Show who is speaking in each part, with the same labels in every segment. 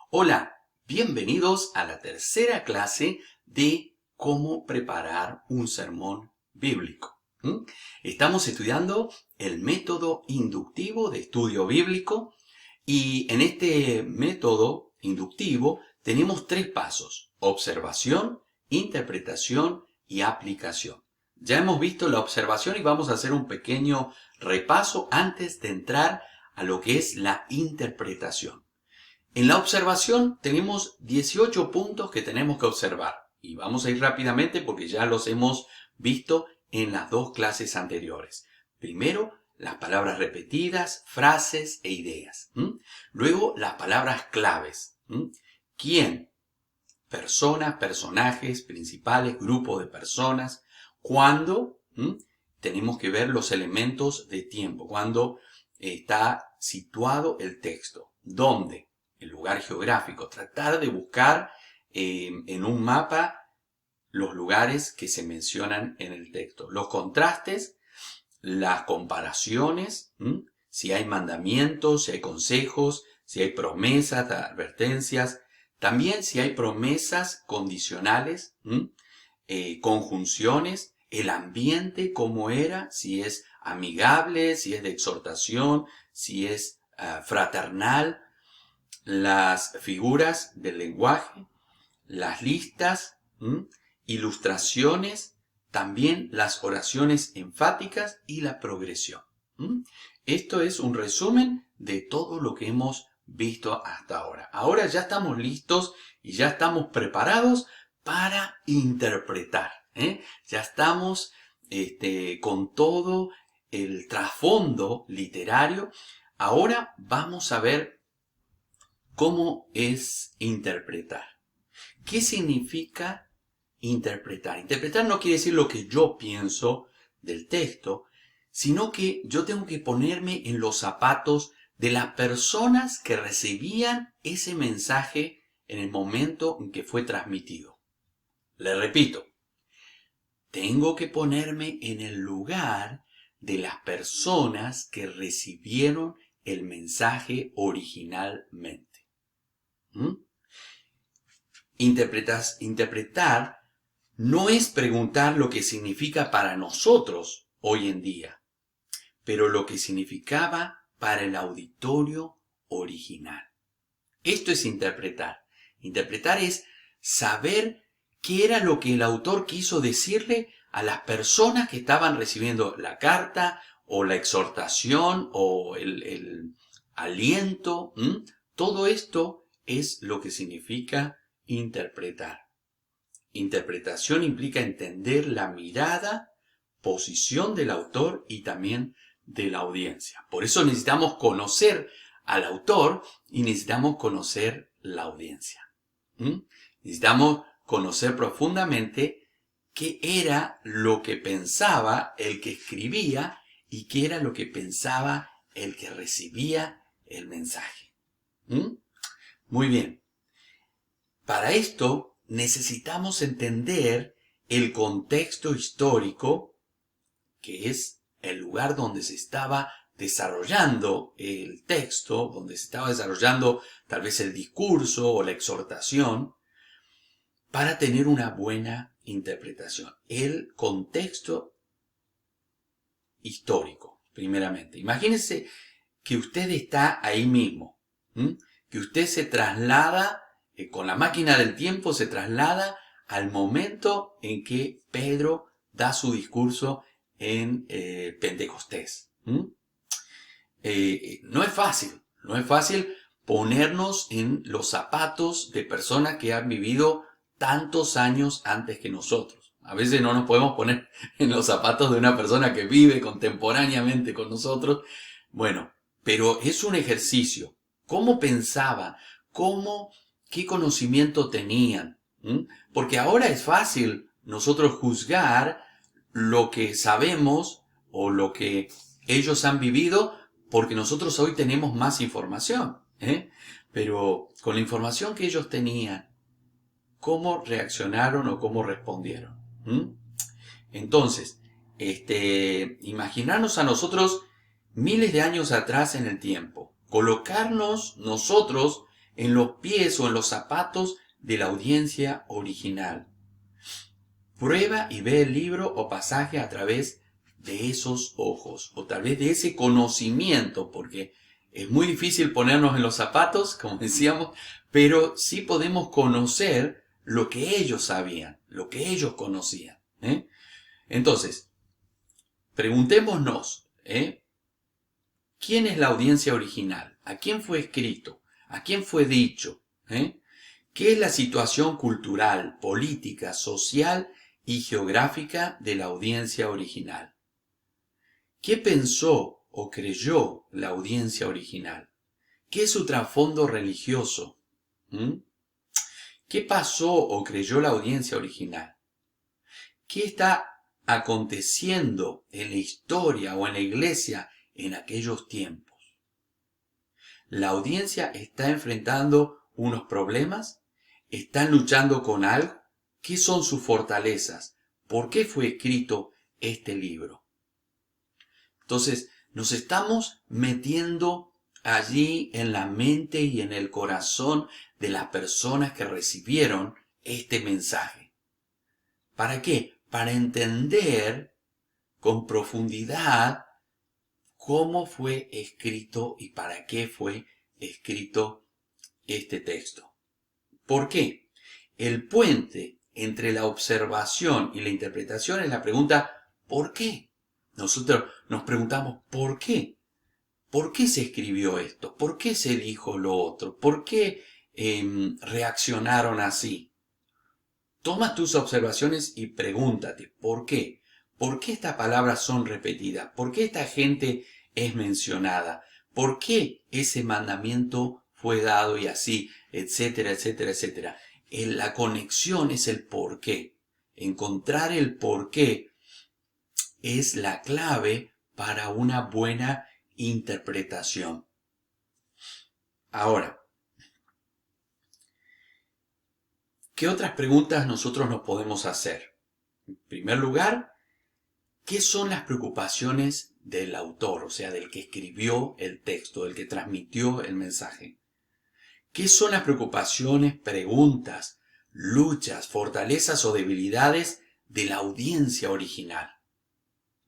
Speaker 1: Hola, bienvenidos a la tercera clase de cómo preparar un sermón bíblico. Estamos estudiando el método inductivo de estudio bíblico y en este método inductivo tenemos tres pasos: observación, interpretación y aplicación. Ya hemos visto la observación y vamos a hacer un pequeño repaso antes de entrar a lo que es la interpretación. En la observación tenemos 18 puntos que tenemos que observar y vamos a ir rápidamente porque ya los hemos visto en las dos clases anteriores. Primero, las palabras repetidas, frases e ideas. Luego, las palabras claves. ¿Quién? Personas, personajes, principales, grupo de personas. ¿Cuándo? Tenemos que ver los elementos de tiempo, cuando está situado el texto. ¿Dónde? El lugar geográfico. Tratar de buscar en un mapa los lugares que se mencionan en el texto. Los contrastes, las comparaciones, si hay mandamientos, si hay consejos, si hay promesas, advertencias. También si hay promesas condicionales, conjunciones, el ambiente cómo era, si es amigable, si es de exhortación, si es fraternal, las figuras del lenguaje, las listas, ilustraciones, también las oraciones enfáticas y la progresión. Esto es un resumen de todo lo que hemos visto hasta ahora. Ahora ya estamos listos y ya estamos preparados para interpretar. Ya estamos con todo el trasfondo literario. Ahora vamos a ver cómo es interpretar. ¿Qué significa interpretar? Interpretar no quiere decir lo que yo pienso del texto, sino que yo tengo que ponerme en los zapatos de las personas que recibían ese mensaje en el momento en que fue transmitido. Le repito, tengo que ponerme en el lugar de las personas que recibieron el mensaje originalmente. Interpretar no es preguntar lo que significa para nosotros hoy en día, pero lo que significaba para el auditorio original. Esto es interpretar. Interpretar es saber qué era lo que el autor quiso decirle a las personas que estaban recibiendo la carta o la exhortación o el aliento. Todo esto es lo que significa interpretar. Interpretación implica entender la mirada, posición del autor y también de la audiencia. Por eso necesitamos conocer al autor y necesitamos conocer la audiencia. Necesitamos conocer profundamente qué era lo que pensaba el que escribía y qué era lo que pensaba el que recibía el mensaje. Muy bien. Para esto necesitamos entender el contexto histórico, que es el lugar donde se estaba desarrollando el texto, donde se estaba desarrollando tal vez el discurso o la exhortación, para tener una buena interpretación. El contexto histórico, primeramente. Imagínense que usted está ahí mismo, que usted se traslada con la máquina del tiempo, se traslada al momento en que Pedro da su discurso en Pentecostés. No es fácil ponernos en los zapatos de personas que han vivido tantos años antes que nosotros. A veces no nos podemos poner en los zapatos de una persona que vive contemporáneamente con nosotros. Bueno, pero es un ejercicio. ¿Cómo pensaba? ¿Qué conocimiento tenían? Porque ahora es fácil nosotros juzgar lo que sabemos o lo que ellos han vivido porque nosotros hoy tenemos más información. Pero con la información que ellos tenían, ¿cómo reaccionaron o cómo respondieron? Entonces, imaginarnos a nosotros miles de años atrás en el tiempo, colocarnos nosotros en los pies o en los zapatos de la audiencia original. Prueba y ve el libro o pasaje a través de esos ojos, o tal vez de ese conocimiento, porque es muy difícil ponernos en los zapatos, como decíamos, pero sí podemos conocer lo que ellos sabían, lo que ellos conocían. Entonces, preguntémonos, ¿quién es la audiencia original? ¿A quién fue escrito? ¿A quién fue dicho? ¿Qué es la situación cultural, política, social y geográfica de la audiencia original? ¿Qué pensó o creyó la audiencia original? ¿Qué es su trasfondo religioso? ¿Qué pasó o creyó la audiencia original? ¿Qué está aconteciendo en la historia o en la iglesia en aquellos tiempos? ¿La audiencia está enfrentando unos problemas? ¿Están luchando con algo? ¿Qué son sus fortalezas? ¿Por qué fue escrito este libro? Entonces, nos estamos metiendo allí en la mente y en el corazón de las personas que recibieron este mensaje. ¿Para qué? Para entender con profundidad cómo fue escrito y para qué fue escrito este texto. ¿Por qué? El puente entre la observación y la interpretación es la pregunta ¿por qué? Nosotros nos preguntamos ¿por qué? ¿Por qué se escribió esto? ¿Por qué se dijo lo otro? ¿Por qué reaccionaron así? Toma tus observaciones y pregúntate ¿por qué? ¿Por qué estas palabras son repetidas? ¿Por qué esta gente es mencionada? ¿Por qué ese mandamiento fue dado y así? Etcétera, etcétera, etcétera. La conexión es el por qué. Encontrar el por qué es la clave para una buena interpretación. Ahora, ¿qué otras preguntas nosotros nos podemos hacer? En primer lugar, ¿qué son las preocupaciones del autor, o sea, del que escribió el texto, del que transmitió el mensaje? ¿Qué son las preocupaciones, preguntas, luchas, fortalezas o debilidades de la audiencia original?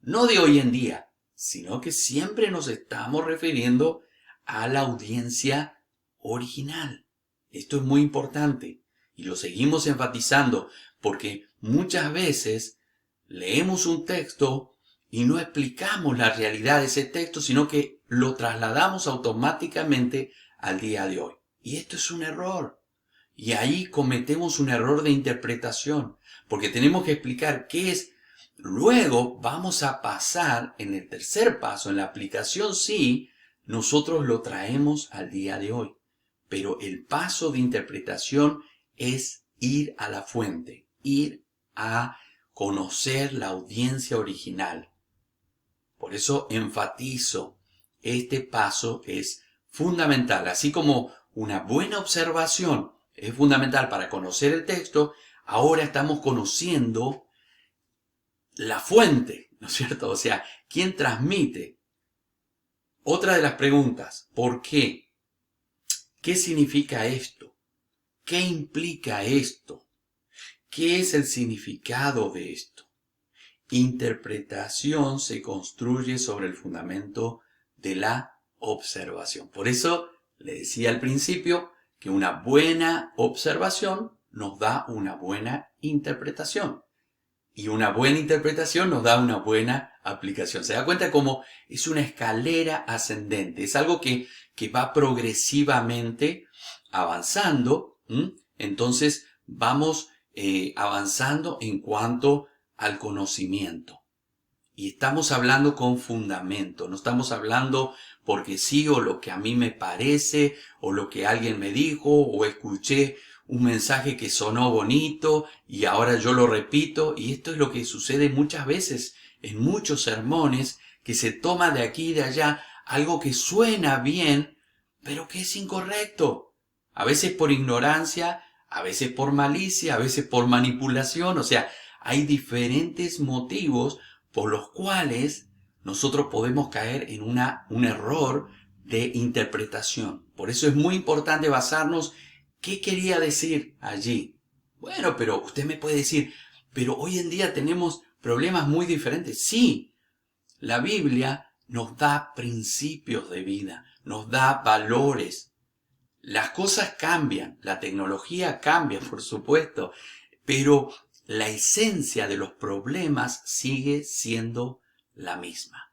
Speaker 1: No de hoy en día, sino que siempre nos estamos refiriendo a la audiencia original. Esto es muy importante y lo seguimos enfatizando porque muchas veces leemos un texto y no explicamos la realidad de ese texto, sino que lo trasladamos automáticamente al día de hoy. Y esto es un error. Y ahí cometemos un error de interpretación, porque tenemos que explicar qué es. Luego vamos a pasar en el tercer paso, en la aplicación, sí, nosotros lo traemos al día de hoy. Pero el paso de interpretación es ir a la fuente, ir a conocer la audiencia original. Por eso enfatizo, este paso es fundamental. Así como una buena observación es fundamental para conocer el texto, ahora estamos conociendo la fuente, ¿no es cierto? O sea, ¿quién transmite? Otra de las preguntas, ¿por qué? ¿Qué significa esto? ¿Qué implica esto? ¿Qué es el significado de esto? Interpretación se construye sobre el fundamento de la observación. Por eso le decía al principio que una buena observación nos da una buena interpretación. Y una buena interpretación nos da una buena aplicación. ¿Se da cuenta cómo es una escalera ascendente? Es algo que va progresivamente avanzando. Entonces vamos avanzando en cuanto al conocimiento. Y estamos hablando con fundamento. No estamos hablando porque sí o lo que a mí me parece o lo que alguien me dijo o escuché un mensaje que sonó bonito y ahora yo lo repito. Y esto es lo que sucede muchas veces en muchos sermones, que se toma de aquí y de allá algo que suena bien, pero que es incorrecto. A veces por ignorancia, a veces por malicia, a veces por manipulación. O sea, hay diferentes motivos por los cuales nosotros podemos caer en un error de interpretación. Por eso es muy importante basarnos qué quería decir allí. Bueno, pero usted me puede decir, pero hoy en día tenemos problemas muy diferentes. Sí, la Biblia nos da principios de vida, nos da valores. Las cosas cambian, la tecnología cambia, por supuesto, pero la esencia de los problemas sigue siendo la misma.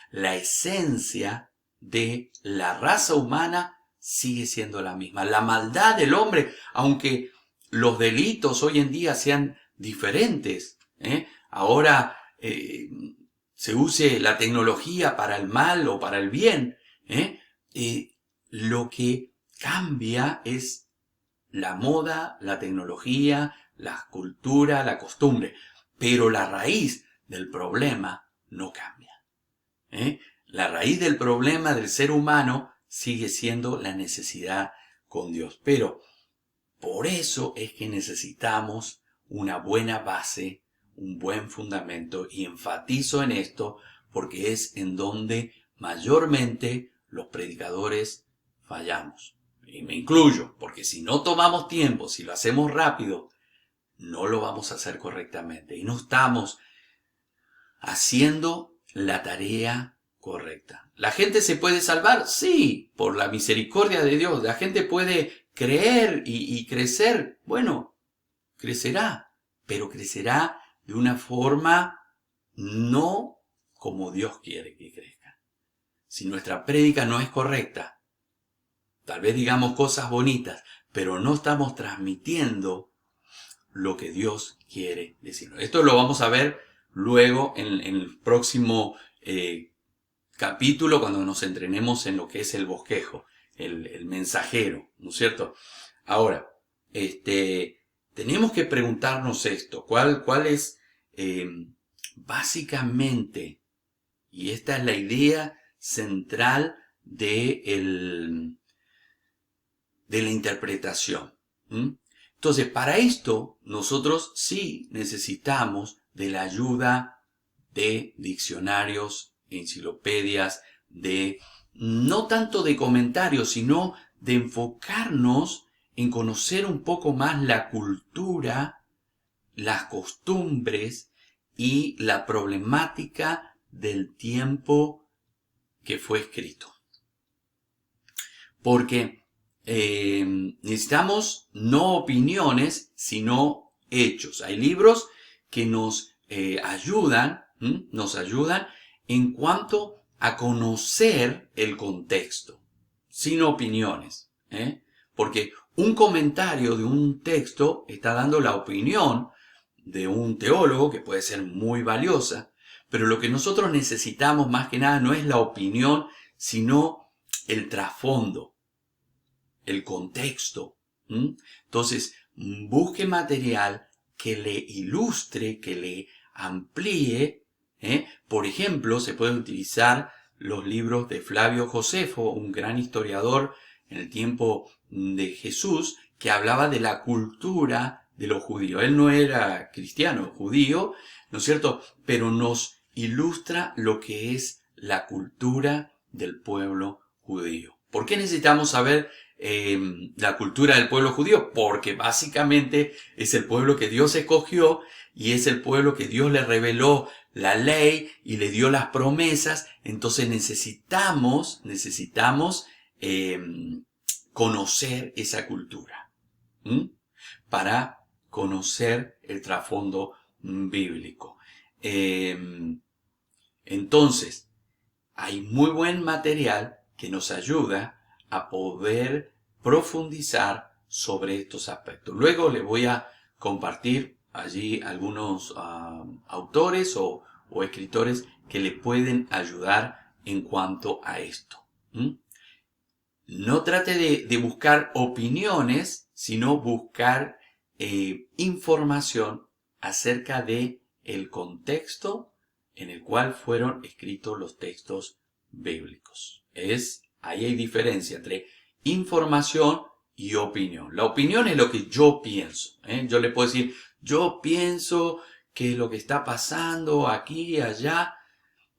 Speaker 1: La esencia de la raza humana sigue siendo la misma. La maldad del hombre, aunque los delitos hoy en día sean diferentes, ahora se use la tecnología para el mal o para el bien, lo que cambia es la moda, la tecnología, la cultura, la costumbre, pero la raíz del problema no cambia. La raíz del problema del ser humano sigue siendo la necesidad con Dios. Pero por eso es que necesitamos una buena base, un buen fundamento, y enfatizo en esto porque es en donde mayormente los predicadores fallamos. Y me incluyo, porque si no tomamos tiempo, si lo hacemos rápido, no lo vamos a hacer correctamente y no estamos haciendo la tarea correcta. ¿La gente se puede salvar? Sí, por la misericordia de Dios. ¿La gente puede creer y crecer? Bueno, crecerá, pero crecerá de una forma no como Dios quiere que crezca. Si nuestra prédica no es correcta, tal vez digamos cosas bonitas, pero no estamos transmitiendo lo que Dios quiere decirnos. Esto lo vamos a ver luego en el próximo capítulo, cuando nos entrenemos en lo que es el bosquejo, el mensajero, ¿no es cierto? Ahora, tenemos que preguntarnos esto, ¿cuál es básicamente, y esta es la idea central de la interpretación? Entonces, para esto, nosotros sí necesitamos de la ayuda de diccionarios, enciclopedias, no tanto de comentarios, sino de enfocarnos en conocer un poco más la cultura, las costumbres y la problemática del tiempo que fue escrito. Porque necesitamos no opiniones, sino hechos. Hay libros que nos ayudan en cuanto a conocer el contexto, sin opiniones. Porque un comentario de un texto está dando la opinión de un teólogo, que puede ser muy valiosa, pero lo que nosotros necesitamos más que nada no es la opinión, sino el trasfondo, el contexto. Entonces, busque material que le ilustre, que le amplíe. Por ejemplo, se pueden utilizar los libros de Flavio Josefo, un gran historiador en el tiempo de Jesús, que hablaba de la cultura de los judíos. Él no era cristiano, judío, ¿no es cierto? Pero nos ilustra lo que es la cultura del pueblo judío. ¿Por qué necesitamos saber la cultura del pueblo judío? Porque básicamente es el pueblo que Dios escogió y es el pueblo que Dios le reveló la ley y le dio las promesas. Entonces necesitamos conocer esa cultura para conocer el trasfondo bíblico. Entonces, hay muy buen material que nos ayuda a poder profundizar sobre estos aspectos. Luego les voy a compartir allí algunos autores o escritores que le pueden ayudar en cuanto a esto. No trate de buscar opiniones, sino buscar información acerca de el contexto en el cual fueron escritos los textos bíblicos. Ahí hay diferencia entre información y opinión. La opinión es lo que yo pienso. Yo le puedo decir, yo pienso que lo que está pasando aquí y allá.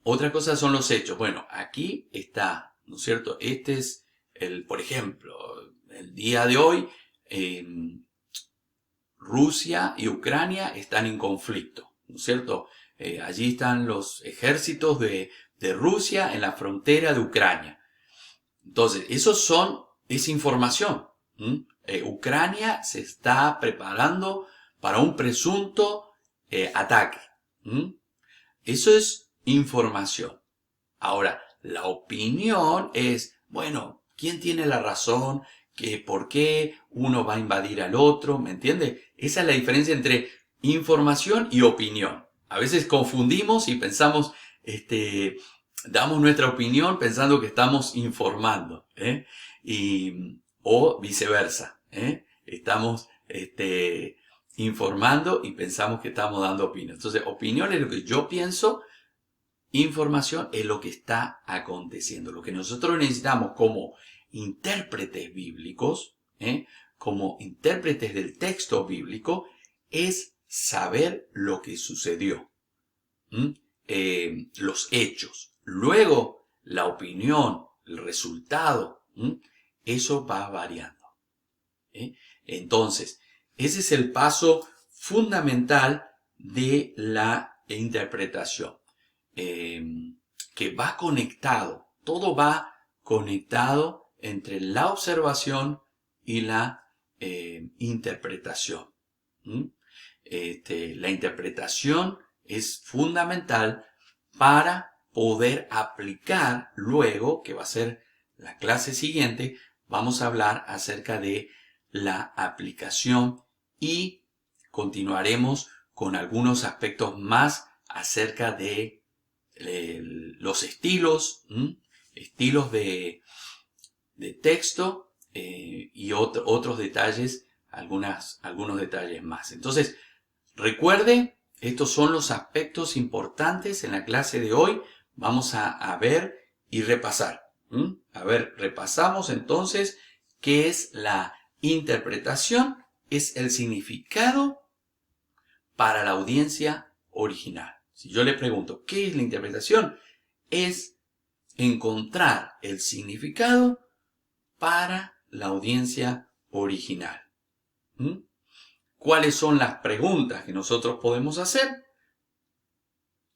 Speaker 1: Otra cosa son los hechos. Bueno, aquí está ¿no es cierto? Este es por ejemplo, el día de hoy, Rusia y Ucrania están en conflicto, ¿no es cierto? Allí están los ejércitos de Rusia en la frontera de Ucrania. Entonces, es información. Ucrania se está preparando para un presunto ataque. Eso es información. Ahora, la opinión es, bueno, ¿quién tiene la razón? ¿Por qué uno va a invadir al otro? ¿Me entiende? Esa es la diferencia entre información y opinión. A veces confundimos y pensamos, damos nuestra opinión pensando que estamos informando, o viceversa, estamos informando y pensamos que estamos dando opinión. Entonces, opinión es lo que yo pienso, información es lo que está aconteciendo. Lo que nosotros necesitamos como intérpretes bíblicos, como intérpretes del texto bíblico, es saber lo que sucedió, los hechos. Luego, la opinión, el resultado, eso va variando. Entonces, ese es el paso fundamental de la interpretación. Que va conectado, todo va conectado entre la observación y la interpretación. La interpretación es fundamental para poder aplicar luego, que va a ser la clase siguiente, vamos a hablar acerca de la aplicación y continuaremos con algunos aspectos más acerca de los estilos de texto y otros detalles, algunos detalles más. Entonces, recuerde, estos son los aspectos importantes en la clase de hoy. Vamos a ver y repasar. A ver, repasamos entonces qué es la interpretación. Es el significado para la audiencia original. Si yo le pregunto, ¿qué es la interpretación? Es encontrar el significado para la audiencia original. ¿Cuáles son las preguntas que nosotros podemos hacer?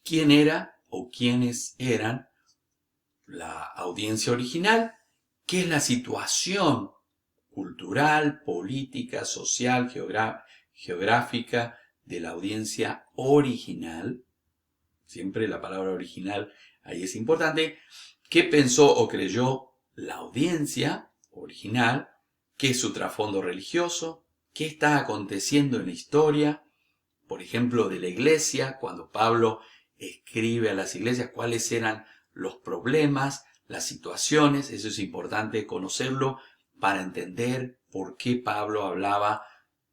Speaker 1: ¿Quién era o quiénes eran la audiencia original? ¿Qué es la situación cultural, política, social, geográfica de la audiencia original? Siempre la palabra original ahí es importante. ¿Qué pensó o creyó la audiencia original? ¿Qué es su trasfondo religioso? ¿Qué está aconteciendo en la historia? Por ejemplo, de la iglesia, cuando Pablo escribe a las iglesias cuáles eran los problemas, las situaciones. Eso es importante conocerlo para entender por qué Pablo hablaba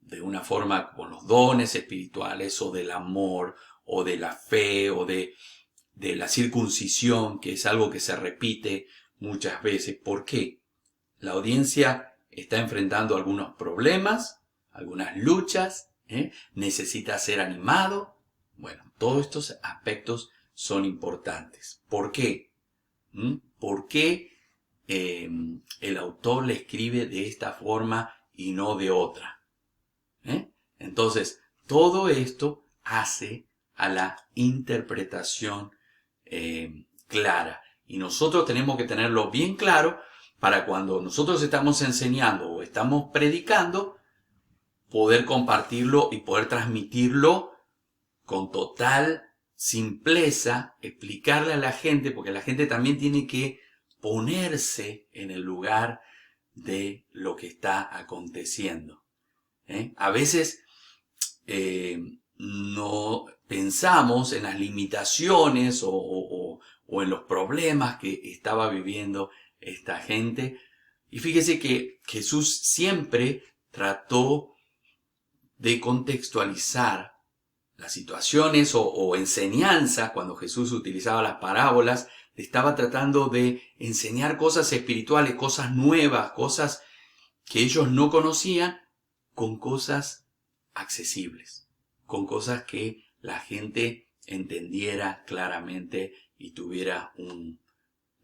Speaker 1: de una forma con los dones espirituales o del amor o de la fe o de la circuncisión, que es algo que se repite muchas veces. ¿Por qué? La audiencia está enfrentando algunos problemas, algunas luchas, necesita ser animado. Bueno, todos estos aspectos son importantes. ¿Por qué? ¿Por qué el autor le escribe de esta forma y no de otra? Entonces, todo esto hace a la interpretación clara. Y nosotros tenemos que tenerlo bien claro para cuando nosotros estamos enseñando o estamos predicando, poder compartirlo y poder transmitirlo con total simpleza, explicarle a la gente, porque la gente también tiene que ponerse en el lugar de lo que está aconteciendo. A veces no pensamos en las limitaciones o en los problemas que estaba viviendo esta gente. Y fíjese que Jesús siempre trató de contextualizar las situaciones o enseñanzas. Cuando Jesús utilizaba las parábolas, estaba tratando de enseñar cosas espirituales, cosas nuevas, cosas que ellos no conocían, con cosas accesibles, con cosas que la gente entendiera claramente y tuviera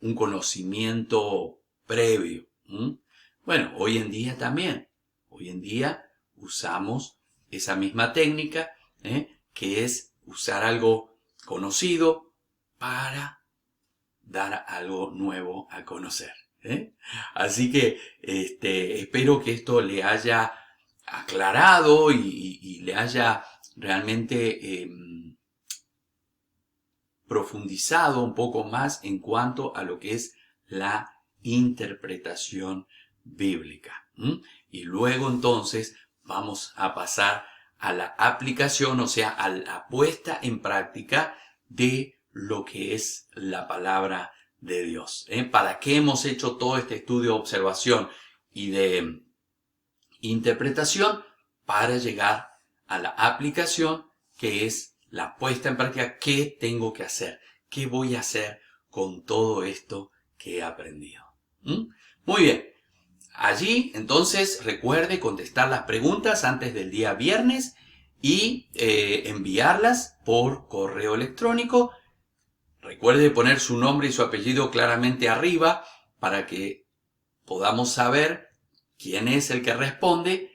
Speaker 1: un conocimiento previo. Bueno, hoy en día también. Hoy en día usamos esa misma técnica, que es usar algo conocido para dar algo nuevo a conocer. Así que espero que esto le haya aclarado y le haya realmente profundizado un poco más en cuanto a lo que es la interpretación bíblica. Y luego entonces vamos a pasar a la aplicación, o sea, a la puesta en práctica de lo que es la palabra de Dios. ¿Para qué hemos hecho todo este estudio de observación y de interpretación? Para llegar a la aplicación, que es la puesta en práctica. ¿Qué tengo que hacer? ¿Qué voy a hacer con todo esto que he aprendido? Muy bien. Allí, entonces, recuerde contestar las preguntas antes del día viernes y enviarlas por correo electrónico. Recuerde poner su nombre y su apellido claramente arriba para que podamos saber quién es el que responde.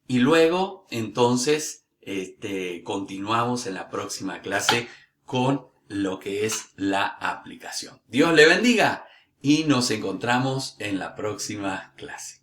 Speaker 1: Y luego, entonces, continuamos en la próxima clase con lo que es la aplicación. Dios le bendiga y nos encontramos en la próxima clase.